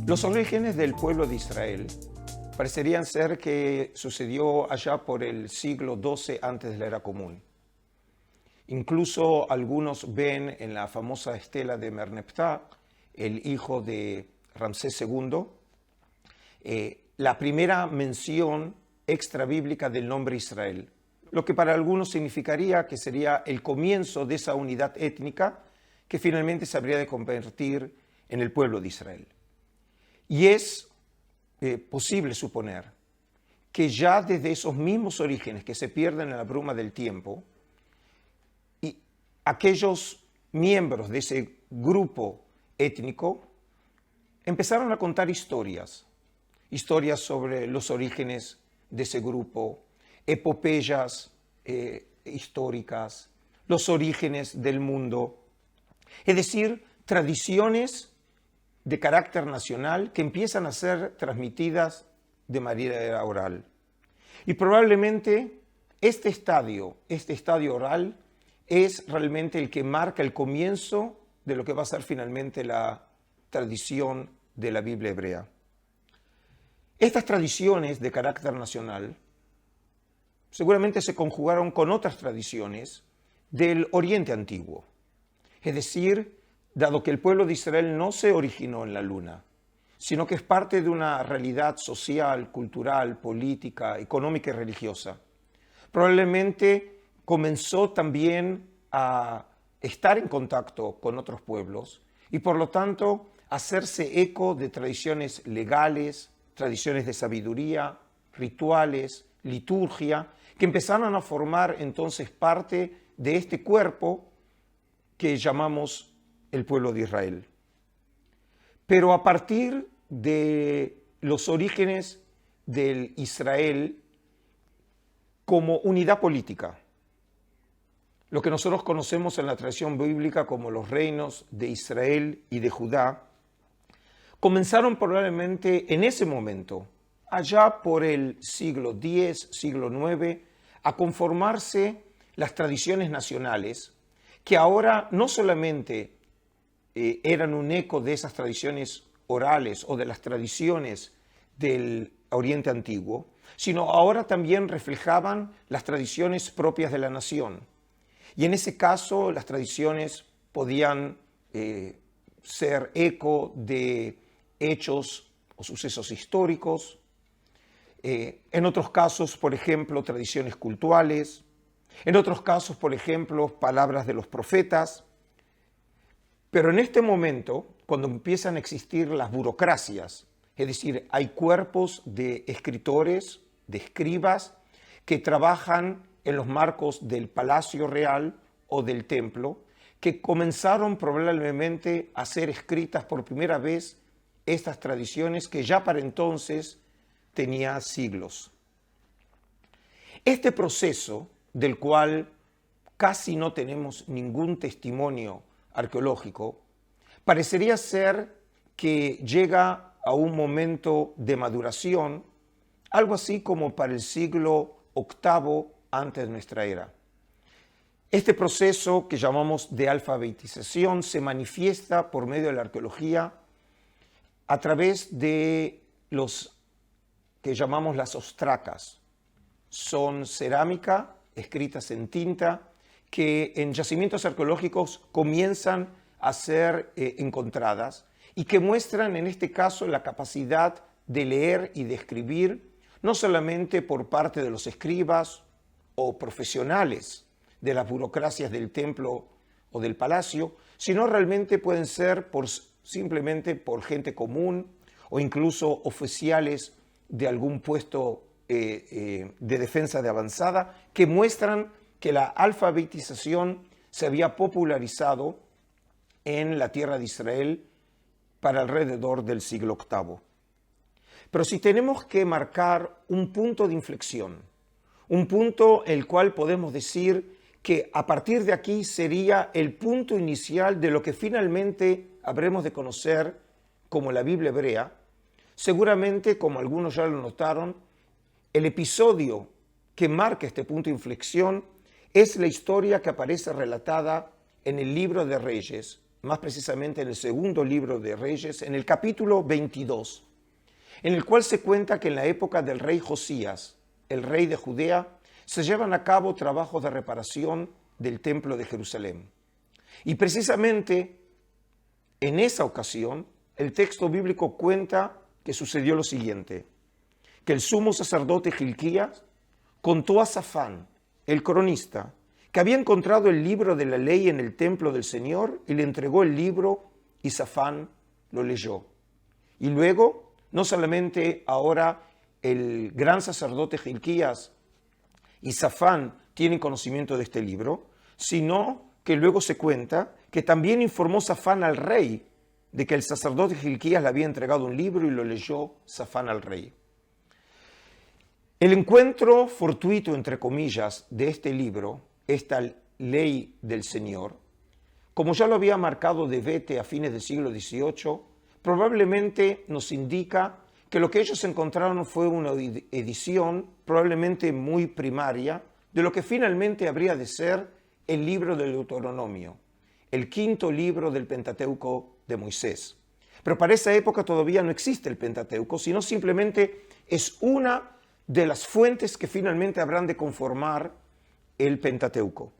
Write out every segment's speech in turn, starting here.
Los orígenes del pueblo de Israel parecerían ser que sucedió allá por el siglo XII antes de la era común. Incluso algunos ven en la famosa estela de Merneptah, el hijo de Ramsés II, la primera mención extrabíblica del nombre Israel, lo que para algunos significaría que sería el comienzo de esa unidad étnica que finalmente se habría de convertir en el pueblo de Israel. Y es posible suponer que ya desde esos mismos orígenes que se pierden en la bruma del tiempo, y aquellos miembros de ese grupo étnico empezaron a contar historias sobre los orígenes de ese grupo, epopeyas históricas, los orígenes del mundo, es decir, tradiciones de carácter nacional que empiezan a ser transmitidas de manera oral. Y probablemente este estadio oral es realmente el que marca el comienzo de lo que va a ser finalmente la tradición de la Biblia hebrea. Estas tradiciones de carácter nacional seguramente se conjugaron con otras tradiciones del Oriente Antiguo. Es decir, dado que el pueblo de Israel no se originó en la luna, sino que es parte de una realidad social, cultural, política, económica y religiosa, probablemente comenzó también a estar en contacto con otros pueblos y por lo tanto hacerse eco de tradiciones legales, tradiciones de sabiduría, rituales, liturgia, que empezaron a formar entonces parte de este cuerpo que llamamos el pueblo de Israel. Pero a partir de los orígenes del Israel como unidad política, lo que nosotros conocemos en la tradición bíblica como los reinos de Israel y de Judá, comenzaron probablemente en ese momento, allá por el siglo X, siglo IX, a conformarse las tradiciones nacionales, que ahora no solamente eran un eco de esas tradiciones orales o de las tradiciones del Oriente Antiguo, sino ahora también reflejaban las tradiciones propias de la nación. Y en ese caso las tradiciones podían ser eco de hechos o sucesos históricos, en otros casos, por ejemplo, tradiciones cultuales, en otros casos, por ejemplo, palabras de los profetas. Pero en este momento, cuando empiezan a existir las burocracias, es decir, hay cuerpos de escritores, de escribas, que trabajan en los marcos del palacio real o del templo, que comenzaron probablemente a ser escritas por primera vez estas tradiciones que ya para entonces tenía siglos. Este proceso, del cual casi no tenemos ningún testimonio arqueológico, parecería ser que llega a un momento de maduración, algo así como para el siglo VIII antes de nuestra era. Este proceso que llamamos de alfabetización se manifiesta por medio de la arqueología a través de los que llamamos las ostracas. Son cerámica escritas en tinta que en yacimientos arqueológicos comienzan a ser encontradas y que muestran en este caso la capacidad de leer y de escribir no solamente por parte de los escribas o profesionales de las burocracias del templo o del palacio, sino realmente pueden ser simplemente por gente común o incluso oficiales de algún puesto de defensa de avanzada, que muestran que la alfabetización se había popularizado en la tierra de Israel para alrededor del siglo VIII. Pero si tenemos que marcar un punto de inflexión, un punto el cual podemos decir que a partir de aquí sería el punto inicial de lo que finalmente habremos de conocer como la Biblia hebrea, seguramente, como algunos ya lo notaron, el episodio que marca este punto de inflexión es la historia que aparece relatada en el libro de Reyes, más precisamente en el segundo libro de Reyes, en el capítulo 22, en el cual se cuenta que en la época del rey Josías, el rey de Judea, se llevan a cabo trabajos de reparación del templo de Jerusalén. Y precisamente en esa ocasión, el texto bíblico cuenta que sucedió lo siguiente, que el sumo sacerdote Hilquías contó a Safán, el cronista, que había encontrado el libro de la ley en el templo del Señor y le entregó el libro y Safán lo leyó. Y luego, no solamente ahora el gran sacerdote Hilquías y Safán tienen conocimiento de este libro, sino que luego se cuenta que también informó Safán al rey de que el sacerdote Hilquías le había entregado un libro y lo leyó Safán al rey. El encuentro fortuito, entre comillas, de este libro, esta ley del Señor, como ya lo había marcado de Bete a fines del siglo XVIII, probablemente nos indica que lo que ellos encontraron fue una edición probablemente muy primaria de lo que finalmente habría de ser el libro del Deuteronomio, el quinto libro del Pentateuco de Moisés. Pero para esa época todavía no existe el Pentateuco, sino simplemente es una de las fuentes que finalmente habrán de conformar el Pentateuco.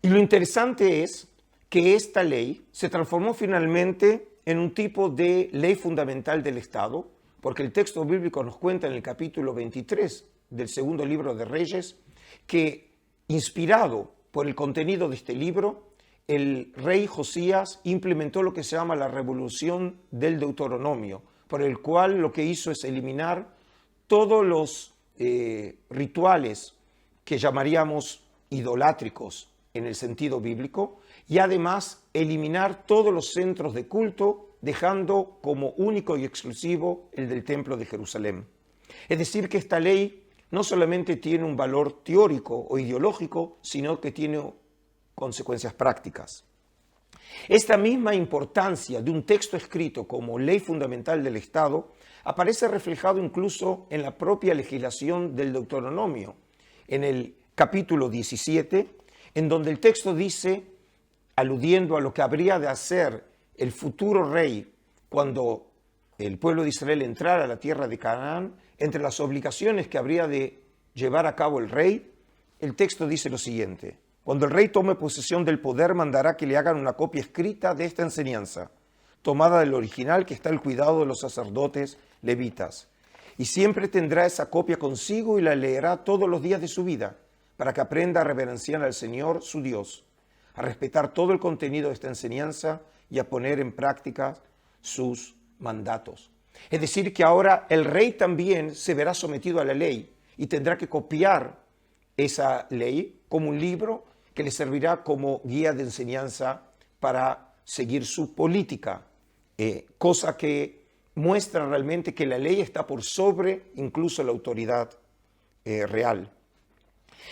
Y lo interesante es que esta ley se transformó finalmente en un tipo de ley fundamental del Estado, porque el texto bíblico nos cuenta en el capítulo 23 del segundo libro de Reyes que, inspirado por el contenido de este libro, el rey Josías implementó lo que se llama la revolución del Deuteronomio, por el cual lo que hizo es eliminar todos los rituales que llamaríamos idolátricos en el sentido bíblico, y además eliminar todos los centros de culto, dejando como único y exclusivo el del Templo de Jerusalén. Es decir, que esta ley no solamente tiene un valor teórico o ideológico, sino que tiene consecuencias prácticas. Esta misma importancia de un texto escrito como ley fundamental del Estado aparece reflejado incluso en la propia legislación del Deuteronomio, en el capítulo 17, en donde el texto dice, aludiendo a lo que habría de hacer el futuro rey cuando el pueblo de Israel entrara a la tierra de Canaán, entre las obligaciones que habría de llevar a cabo el rey, el texto dice lo siguiente: cuando el rey tome posesión del poder, mandará que le hagan una copia escrita de esta enseñanza, tomada del original que está al cuidado de los sacerdotes levitas. Y siempre tendrá esa copia consigo y la leerá todos los días de su vida, para que aprenda a reverenciar al Señor, su Dios, a respetar todo el contenido de esta enseñanza y a poner en práctica sus mandatos. Es decir, que ahora el rey también se verá sometido a la ley y tendrá que copiar esa ley como un libro que le servirá como guía de enseñanza para seguir su política, cosa que muestra realmente que la ley está por sobre incluso la autoridad real.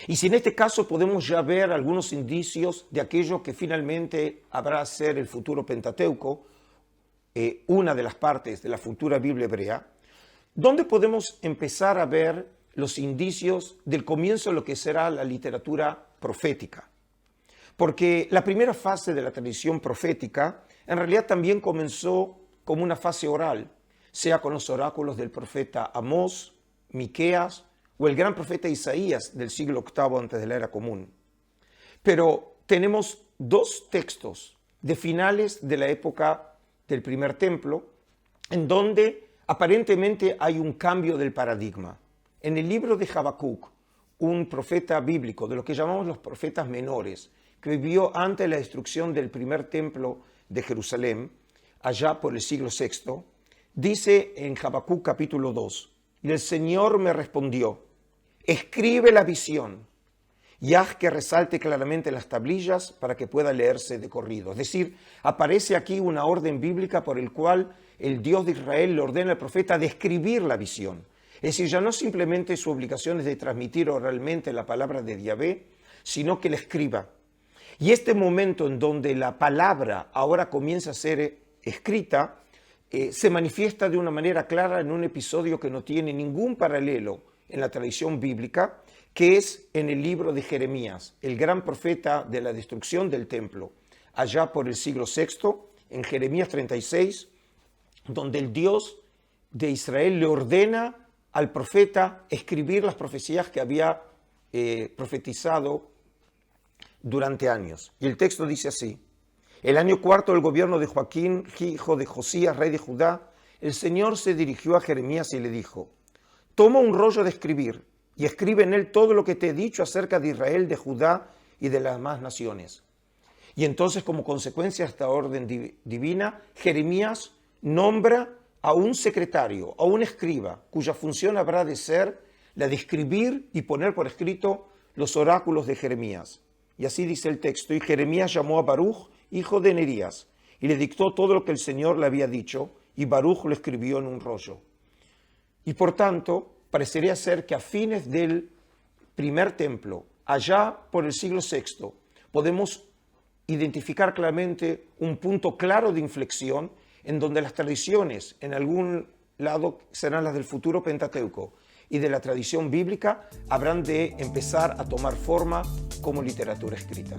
Y si en este caso podemos ya ver algunos indicios de aquello que finalmente habrá de ser el futuro Pentateuco, una de las partes de la futura Biblia hebrea, ¿dónde podemos empezar a ver los indicios del comienzo de lo que será la literatura profética? Porque la primera fase de la tradición profética en realidad también comenzó como una fase oral, sea con los oráculos del profeta Amós, Miqueas o el gran profeta Isaías del siglo VIII antes de la era común. Pero tenemos dos textos de finales de la época del primer templo en donde aparentemente hay un cambio del paradigma. En el libro de Habacuc, un profeta bíblico, de lo que llamamos los profetas menores, que vivió antes de la destrucción del primer templo de Jerusalén, allá por el siglo VI, dice en Habacuc capítulo 2, y el Señor me respondió, escribe la visión y haz que resalte claramente las tablillas para que pueda leerse de corrido. Es decir, aparece aquí una orden bíblica por el cual el Dios de Israel le ordena al profeta de escribir la visión. Es decir, ya no simplemente su obligación es de transmitir oralmente la palabra de Yahvé, sino que la escriba. Y este momento en donde la palabra ahora comienza a ser escrita, se manifiesta de una manera clara en un episodio que no tiene ningún paralelo en la tradición bíblica, que es en el libro de Jeremías, el gran profeta de la destrucción del templo, allá por el siglo VI, en Jeremías 36, donde el Dios de Israel le ordena al profeta escribir las profecías que había profetizado durante años. Y el texto dice así: el año cuarto del gobierno de Joaquín, hijo de Josías, rey de Judá, el Señor se dirigió a Jeremías y le dijo: toma un rollo de escribir y escribe en él todo lo que te he dicho acerca de Israel, de Judá y de las demás naciones. Y entonces, como consecuencia de esta orden divina, Jeremías nombra a un secretario, a un escriba, cuya función habrá de ser la de escribir y poner por escrito los oráculos de Jeremías. Y así dice el texto: y Jeremías llamó a Baruch, hijo de Nerías, y le dictó todo lo que el Señor le había dicho, y Baruch lo escribió en un rollo. Y por tanto, parecería ser que a fines del primer templo, allá por el siglo VI, podemos identificar claramente un punto claro de inflexión en donde las tradiciones, en algún lado serán las del futuro Pentateuco, y de la tradición bíblica habrán de empezar a tomar forma como literatura escrita.